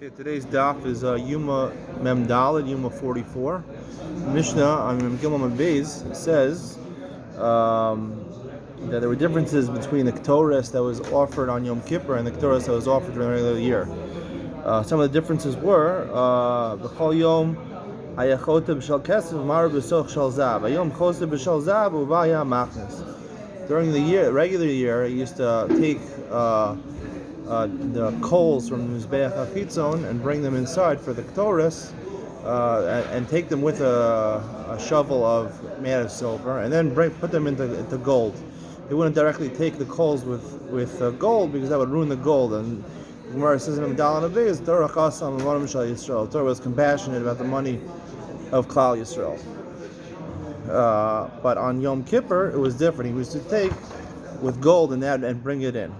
Okay, today's daf is Yoma Mem Daled, Yoma 44. Mishnah on Mem Gimel Mem Beis says that there were differences between the Ketores that was offered on Yom Kippur and the Ketores that was offered during the regular year. Some of the differences were B'chol Yom Hayachote B'Shal Kesef Mar B'Soch Shal Zav Hayom Chote B'Shal Zav Uvaya Machnes. During the year, regular year, he used to take the coals from the Mizbeach HaChitzon and bring them inside for the Ketores, and take them with a shovel made of silver, and then put them into gold. He wouldn't directly take the coals with gold because that would ruin the gold. And Gemara says in Daled Abayz, Torah Chasam Amarim Shal Yisrael. Torah was compassionate about the money of Klal Yisrael. But on Yom Kippur, it was different. He was to take with gold and bring it in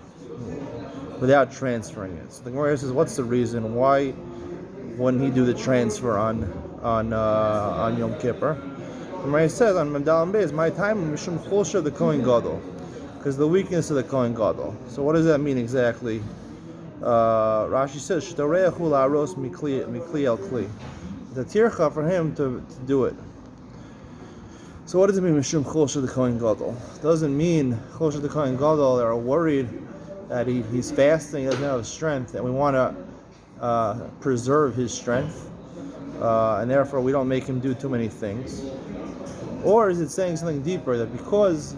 without transferring it. So the Gemara says, what's the reason? Why wouldn't he do the transfer on Yom Kippur? The Gemara says on Daled Abayz, my time mishum chulsha the Kohen Gadol, because the weakness of the Kohen Gadol. So what does that mean exactly? Rashi says shtareachu la'aros mikli el kli. The tircha for him to do it. So what does it mean mishum chulsha the Kohen Gadol? It doesn't mean chulsha the Kohen Gadol are worried that he's fasting, he doesn't have strength, and we want to preserve his strength, and therefore we don't make him do too many things. Or is it saying something deeper, that because,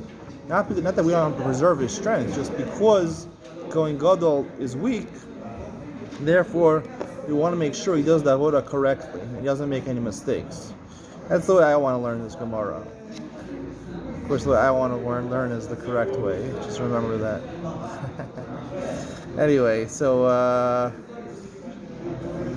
not that we don't have to preserve his strength, just because Kohen Gadol is weak, therefore we want to make sure he does the avodah correctly, he doesn't make any mistakes. That's the way I want to learn this Gemara. Of course, the way I want to learn is the correct way. Just remember that. Anyway, so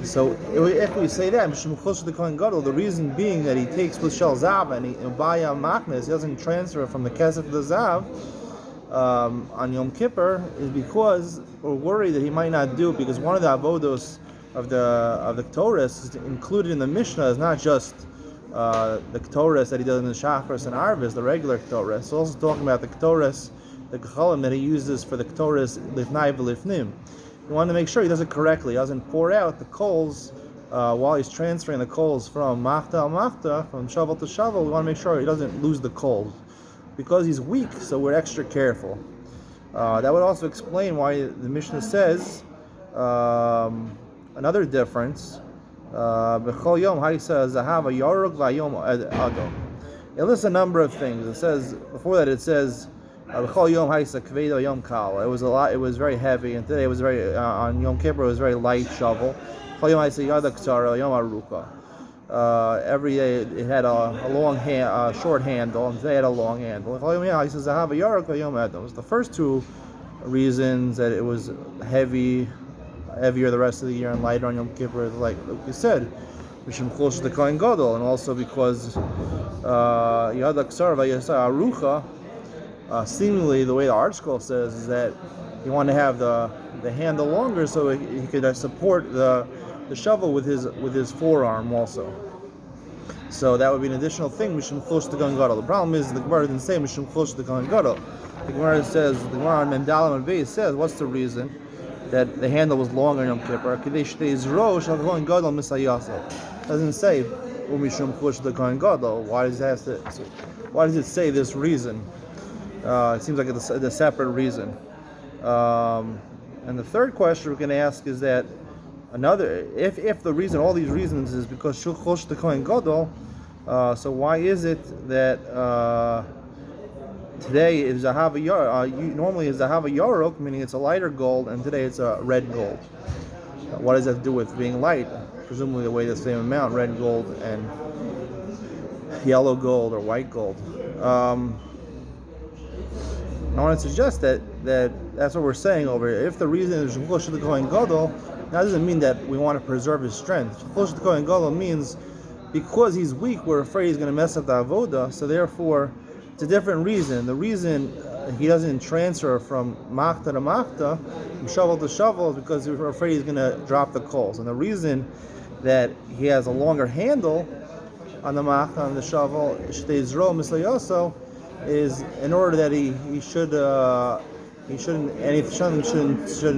if we say that, the Kohen Gadol, the reason being that he takes with Shal Zav and Ubaya Machnes, he doesn't transfer from the Kesef to the Zav on Yom Kippur, is because we're worried that he might not do, because one of the avodos of the Ketores is included in the Mishnah is not just the Ketores that he does in the Shachris and Arvis, the regular Ketores. It's also talking about the Ketores, the Gechalim that he uses for the Ketores Lifnai v'Lifnim. You want to make sure he does it correctly. He doesn't pour out the coals while he's transferring the coals from Machta al Machta, from shovel to shovel. We want to make sure he doesn't lose the coals, because he's weak, so we're extra careful. That would also explain why the Mishnah says another difference. B'chol yom haisa zahav yarug v'yom ado. It lists a number of things. It says before that. It says b'chol yom haisa kvedo yom kal. It was a lot. It was very heavy, and today it was very on Yom Kippur. It was very light shovel. B'chol yom haisa yada ksara yom aruka. Every day it had a short handle, and today it had a long handle. B'chol yom haisa zahav yarug v'yom ado. It was the first two reasons that it was heavier the rest of the year and lighter on Yom Kippur, like you said, mishum chulsha the Kohen Gadol, and also because Yada Ksar Vayasa Arucha, seemingly the way the Art Scroll says is that you want to have the handle longer so he could support the shovel with his forearm also. So that would be an additional thing, mishum chulsha the Kohen Gadol. The problem is the Gemara didn't say mishum chulsha the Kohen Gadol. The Gemara on Mem Daled Abayz says, what's the reason that the handle was longer in Yom Kippur? Doesn't say umishum chulsha the Kohen Gadol. Why does it say this reason? It seems like it's a separate reason. And the third question we're going to ask is that if the reason, all these reasons, is because chulsha the Kohen Gadol, so why is it that today is Zahav Yarok, normally is Zahav Yarok, meaning it's a lighter gold, and today it's a red gold? What does that to do with being light? Presumably they weigh the same amount, red gold and yellow gold or white gold. I want to suggest that that's what we're saying over here. If the reason is Chulsha the Kohen Gadol, that doesn't mean that we want to preserve his strength. Chulsha the Kohen Gadol means because he's weak, we're afraid he's going to mess up the avodah, so therefore it's a different reason. The reason he doesn't transfer from Machta to Machta, from shovel to shovel, is because we're afraid he's going to drop the coals. And the reason that he has a longer handle on the Machta, on the shovel, is in order that he shouldn't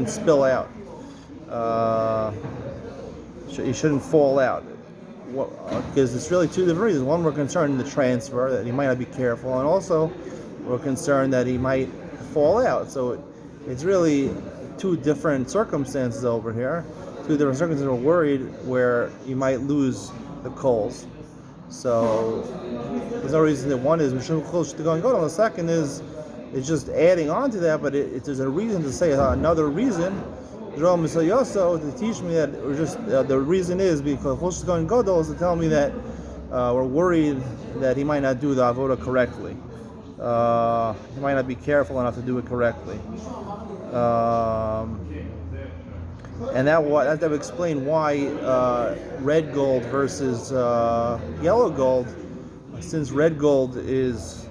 spill out. he shouldn't fall out. Because it's really two different reasons. One, we're concerned in the transfer that he might not be careful, and also we're concerned that he might fall out. So it's really two different circumstances over here. Two different circumstances. We're worried where you might lose the coals. So there's no reason that one is Mishum Chol to go and go. And the second is it's just adding on to that, but there's a reason to say another reason. Jerome Yoso to teach me that we're just the reason is because Chol going Godol is to tell me that we're worried that he might not do the avoda correctly. He might not be careful enough to do it correctly. And that would explain why red gold versus yellow gold, since red gold is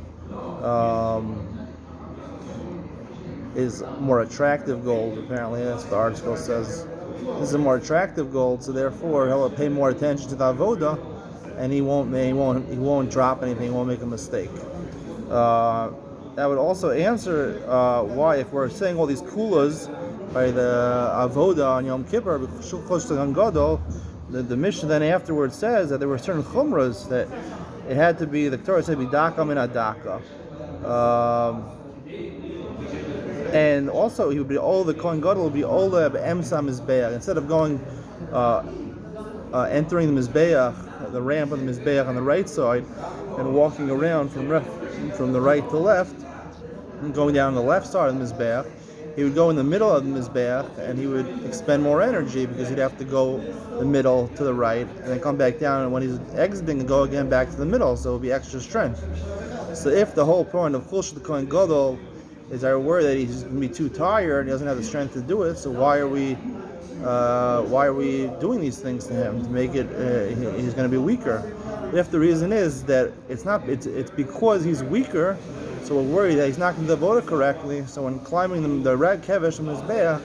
more attractive gold. Apparently, that's what the article says. This is a more attractive gold, so therefore he'll pay more attention to the avoda, and he won't drop anything. He won't make a mistake. That would also answer why, if we're saying all these kulas by the avoda on Yom Kippur, the Mishnah then afterwards says that there were certain chumras that it had to be, the Torah said, be daka min adaka. And also he would be the Kohen Gadol would be ola b'emsa mizbeach, instead of going entering the mizbeach, the ramp of the mizbeach on the right side, and walking around from the right to left, and going down the left side of the mizbeach. He would go in the middle of the mizbeach, and he would expend more energy because he'd have to go the middle to the right, and then come back down. And when he's exiting, go again back to the middle, so it would be extra strength. So if the whole point of Chul Shel Kohen Gadol is our worry that he's going to be too tired and he doesn't have the strength to do it, so why are we doing these things to him to make it he's going to be weaker? If the reason is that it's because he's weaker, so we're worried that he's not going to devote it correctly. So when climbing the red kevesh and mizbeach,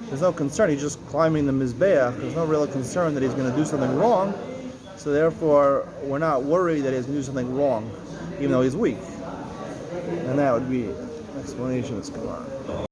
there's no concern. He's just climbing the mizbeach. There's no real concern that he's going to do something wrong. So therefore, we're not worried that he's going to do something wrong, even though he's weak. And that would be explanation of this Gemara.